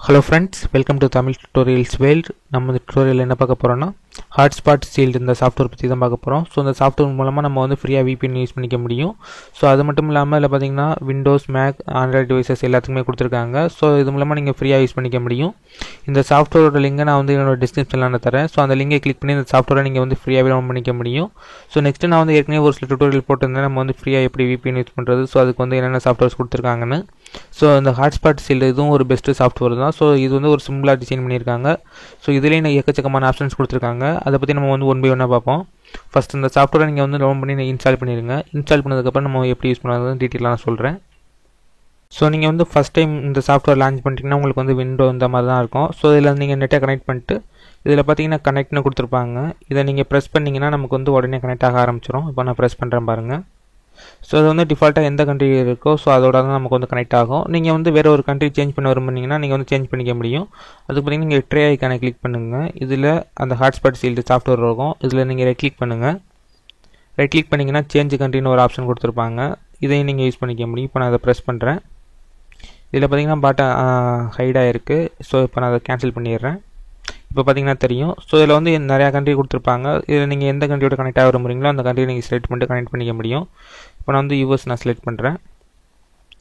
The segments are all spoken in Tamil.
Hello friends, welcome to Tamil Tutorials World. நம்ம இந்த tutorial என்ன பார்க்க போறோம்னா Hotspot Shield இந்த சாஃப்ட்வேர் பத்தி தான் பார்க்க போறோம். சோ இந்த சாஃப்ட்வேர் மூலமா நம்ம வந்து ஃப்ரீயா VPN யூஸ் பண்ணிக்க முடியும். சோ அது மட்டும் இல்லாம இல்ல பாத்தீங்கன்னா Windows, Mac, Android devices எல்லாத்துக்குமே கொடுத்திருக்காங்க. சோ இது மூலமா நீங்க ஃப்ரீயா யூஸ் பண்ணிக்க முடியும். இந்த சாஃப்ட்வேரோட லிங்கை நான் வந்து என்னோட டிஸ்கிரிப்ஷன்ல தரேன். சோ அந்த லிங்கை கிளிக் பண்ணி இந்த சாஃப்ட்வேரை நீங்க வந்து ஃப்ரீயாவே டவுன்லோட் பண்ணிக்க முடியும். சோ நெக்ஸ்ட் நான் வந்து ஏற்கனவே ஒரு சில tutorial போட்டிருந்தேன் நம்ம வந்து ஃப்ரீயா எப்படி VPN யூஸ் பண்றது. சோ அதுக்கு வந்து என்னென்ன சாஃப்ட்வேர்ஸ் கொடுத்திருக்காங்கன்னு. சோ இந்த Hotspot Shield இதுவும் ஒரு பெஸ்ட் சாஃப்ட்வேர் தான். சோ இது வந்து ஒரு சிம்பிளா டிசைன் பண்ணிருக்காங்க. சோ இதுலயே நான் எக்கச்சக்கமான ஆப்ஷன்ஸ் கொடுத்திருக்காங்க. அத பத்தி நம்ம வந்து ஒன் பை ஒன்னா பார்ப்போம். ஃபர்ஸ்ட் இந்த சாஃப்ட்வேரை நீங்க வந்து டவுன்லோட் பண்ணி இன்ஸ்டால் பண்ணிருங்க. இன்ஸ்டால் பண்ணதுக்கு அப்புறம் நம்ம எப்படி யூஸ் பண்றதுன்னு டீடைலா நான் சொல்றேன். சோ நீங்க வந்து ஃபர்ஸ்ட் டைம் இந்த சாஃப்ட்வேர் லான்ச் பண்ணிட்டீங்கன்னா உங்களுக்கு வந்து விண்டோ இந்த மாதிரி தான் இருக்கும். சோ இதுல நீங்க நெட்டை கனெக்ட் பண்ணிட்டு இதுல பாத்தீங்கன்னா கனெக்ட்னு கொடுத்திருப்பாங்க. இத நீங்க பிரஸ் பண்ணீங்கன்னா நமக்கு வந்து உடனே கனெக்ட் ஆக ஆரம்பிச்சிரும். இப்போ நான் பிரஸ் பண்றேன் பாருங்க. சோ அது வந்து டிஃபால்ட்டா எந்த கண்ட்ரி இருக்கோ சோ அதோட தான் நமக்கு வந்து கனெக்ட் ஆகும். நீங்க வந்து வேற ஒரு கண்ட்ரி சேஞ்ச் பண்ண விரும்புனீங்கன்னா நீங்க வந்து சேஞ்ச் பண்ணிக்க முடியும். அதுக்கு பாத்தீங்கன்னா நீங்க ட்ரே ஐகானை கிளிக் பண்ணுங்க. இதுல அந்த Hotspot Shield சாஃப்ட்வேர் இருக்கும். இதுல நீங்க ரைட் கிளிக் பண்ணுங்க. ரைட் கிளிக் பண்ணீங்கன்னா சேஞ்ச் கண்ட்ரின்னு ஒரு ஆப்ஷன் கொடுத்திருப்பாங்க. இதையும் நீங்க யூஸ் பண்ணிக்க முடியும். இப்போ நான் அதை பிரஸ் பண்றேன். இதுல பாத்தீங்கன்னா பட்டன் ஹைட் ஆயிருக்கு. சோ இப்போ நான் அதை கேன்சல் பண்ணிடுறேன். இப்போ பாத்தீங்கன்னா தெரியும். சோ இதுல வந்து நிறைய கண்ட்ரி கொடுத்திருப்பாங்க. இதுல நீங்க எந்த கண்ட்ரியோட கனெக்ட் ஆக விரும்புறீங்களோ அந்த கண்ட்ரியை நீங்க செலக்ட் பண்ணிட்டு கனெக்ட் பண்ணிக்க முடியும். இப்போ நான் வந்து US நான் செலக்ட் பண்றேன்.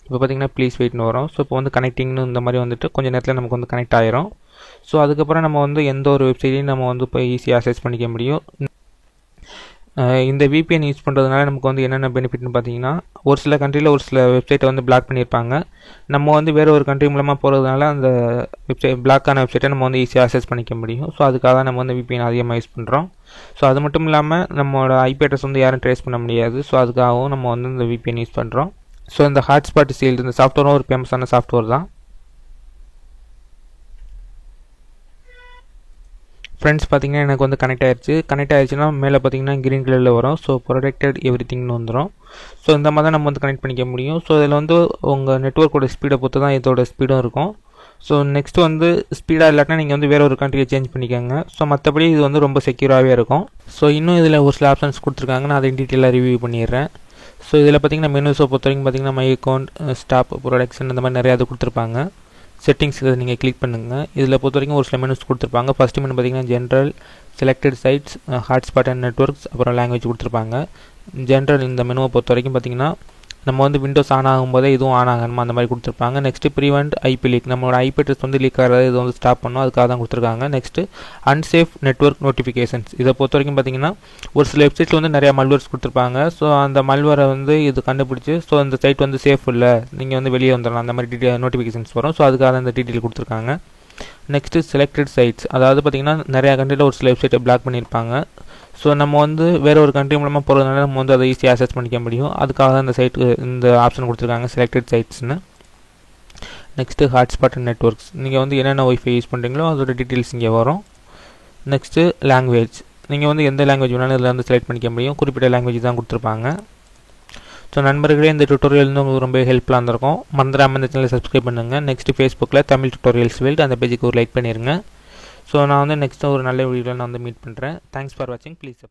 இப்போ பாத்தீங்கன்னா ப்ளீஸ் வெயிட்னு வரும். சோ இப்போ வந்து கனெக்டிங்னு இந்த மாதிரி வந்துட்டு கொஞ்ச நேரத்துல நமக்கு வந்து கனெக்ட் ஆயிரும். சோ அதுக்கு அப்புறம் நம்ம வந்து எந்த ஒரு வெப்சைட்டையும் நம்ம வந்து போய் ஈஸியா அக்சஸ் பண்ணிக்க முடியும். இந்த VPN யூஸ் பண்றதுனால நமக்கு வந்து என்னென்ன பெனிஃபிட்னு பாத்தீங்கன்னா ஒரு சில கண்ட்ரில ஒரு சில வெப்சைட்டை வந்து பிளாக் பண்ணிருப்பாங்க. நம்ம வந்து வேற ஒரு கண்ட்ரி மூலமா போறதுனால அந்த வெப்சைட் பிளாக் ஆன வெப்சைட்டை நம்ம வந்து ஈஸியா அக்சஸ் பண்ணிக்க முடியும். சோ அதுக்காக தான் நம்ம வந்து VPN அதிகமா யூஸ் பண்றோம். சோ அது மட்டும் இல்லாம நம்மளோட IP அட்ரஸ் வந்து யாரும் ட்ரேஸ் பண்ண முடியாது. சோ அதுக்காகவும் நம்ம வந்து இந்த VPN யூஸ் பண்றோம். சோ இந்த Hotspot Shield இந்த சாஃப்ட்வேரும் ஒரு ஃபேமஸான சாஃப்ட்வேர் தான். ஃப்ரெண்ட்ஸ் பாத்தீங்கன்னா எனக்கு வந்து கனெக்ட் ஆயிருச்சுனா மேலே பாத்தீங்கன்னா கிரீன் கலர்ல வரும். சோ ப்ரொடெக்டட் எவ்ரிதிங்னு வந்துரும். சோ இந்த மாதிரி தான் நம்ம வந்து கனெக்ட் பண்ணிக்க முடியும். சோ இதுல வந்து உங்க நெட்வொர்க்கோட ஸ்பீடை பொறுத்து தான் இதோட ஸ்பீடும் இருக்கும். சோ நெக்ஸ்ட் வந்து ஸ்பீடா இல்லாட்டினா நீங்க வந்து வேற ஒரு கண்ட்ரியை சேஞ்ச் பண்ணிக்கங்க. சோ மத்தபடி இது வந்து ரொம்ப செக்யூராவே இருக்கும். சோ இன்னும் இதுல ஒரு சில ஆப்ஷன்ஸ் கொடுத்திருக்காங்க. நான் அதை டீடைலா ரிவ்யூ பண்ணிடுறேன். சோ இதுல பாத்தீங்கன்னா மெனுஸை பொறுத்தவரைக்கும் பாத்தீங்கன்னா மை அக்கவுண்ட், ஸ்டாப், ப்ரொடக்ஷன் இந்த மாதிரி நிறைய அது கொடுத்திருப்பாங்க. செட்டிங்ஸ் இதை நீங்க கிளிக் பண்ணுங்க. இதுல பொறுத்தவரைக்கும் ஒரு சில மெனுஸ் கொடுத்திருப்பாங்க. ஃபர்ஸ்ட் மெனு பாத்தீங்கன்னா general, selected sites, hotspot and networks, அப்புறம் லாங்குவேஜ் கொடுத்திருப்பாங்க. ஜெனரல் இந்த மெனுவை பொறுத்தவரைக்கும் பாத்தீங்கன்னா நம்ம வந்து விண்டோஸ் ஆன் ஆகும்போதே இதுவும் ஆன் ஆகணுமா அந்த மாதிரி கொடுத்திருப்பாங்க. நெக்ஸ்ட் பிரிவென்ட் IP லீக், நம்மளோட IP அட்ரஸ் வந்து லீக் ஆகிறது இது வந்து ஸ்டாப் பண்ணும். அதுக்காக தான் கொடுத்திருக்காங்க. நெக்ஸ்ட் அன்சேஃப் நெட்வொர்க் நோட்டிஃபிகேஷன்ஸ், இதை பொறுத்தவரைக்கும் பாத்தீங்கன்னா ஒரு சில வெப்சைட்ல வந்து நிறைய மல்வேர்ஸ் கொடுத்திருப்பாங்க. ஸோ அந்த மல்வேரை வந்து இது கண்டுபிடிச்சு ஸோ அந்த சைட் வந்து சேஃப் இல்லை, நீங்க வந்து வெளியே வந்துடலாம் அந்த மாதிரி நோட்டிஃபிகேஷன்ஸ் வரும். ஸோ அதுக்காக இந்த டீட்டெயில் கொடுத்திருக்காங்க. நெக்ஸ்ட் செலக்டட் சைட்ஸ், அதாவது பாத்தீங்கன்னா நிறைய கண்ட்ரில ஒரு சில வெப்சைட்டை பிளாக் பண்ணியிருப்பாங்க. ஸோ நம்ம வந்து வேற ஒரு கண்ட்ரி மூலமா போறதுனால நம்ம வந்து அதை ஈஸியாக அக்சஸ் பண்ணிக்க முடியும். அதுக்காக இந்த சைட் இந்த ஆப்ஷன் கொடுத்திருக்காங்க செலக்டட் சைட்ஸ்னு. நெக்ஸ்ட் ஹாட்ஸ்பாட் அண்ட் நெட்வொர்க்ஸ், நீங்க வந்து என்னென்ன வைஃபை யூஸ் பண்றீங்களோ அதோட டீடைல்ஸ் இங்கே வரும். நெக்ஸ்ட் லாங்குவேஜ், நீங்க வந்து எந்த லாங்குவேஜ் வேணாலும் இதில் வந்து செலக்ட் பண்ணிக்க முடியும். குறிப்பிட்ட லாங்குவேஜ் தான் கொடுத்திருப்பாங்க. ஸோ நண்பர்களே இந்த டுட்டோரியல் வந்து உங்களுக்கு ரொம்ப ஹெல்ப்ஃபுல்லாக இருந்திருக்கும். மறந்துடாம இந்த சேனலை சப்ஸ்கிரைப் பண்ணுங்க. நெக்ஸ்ட் ஃபேஸ்புக்கில் தமிழ் டுட்டோரியல்ஸ் வேர்ல்ட் அந்த பேஜுக்கு ஒரு லைக் பண்ணிருங்க. ஸோ நான் வந்து நெக்ஸ்ட் ஒரு நல்ல வீடியோவில் நான் வந்து மீட் பண்ணுறேன். தேங்க்ஸ் ஃபார் வாட்சிங். ப்ளீஸ்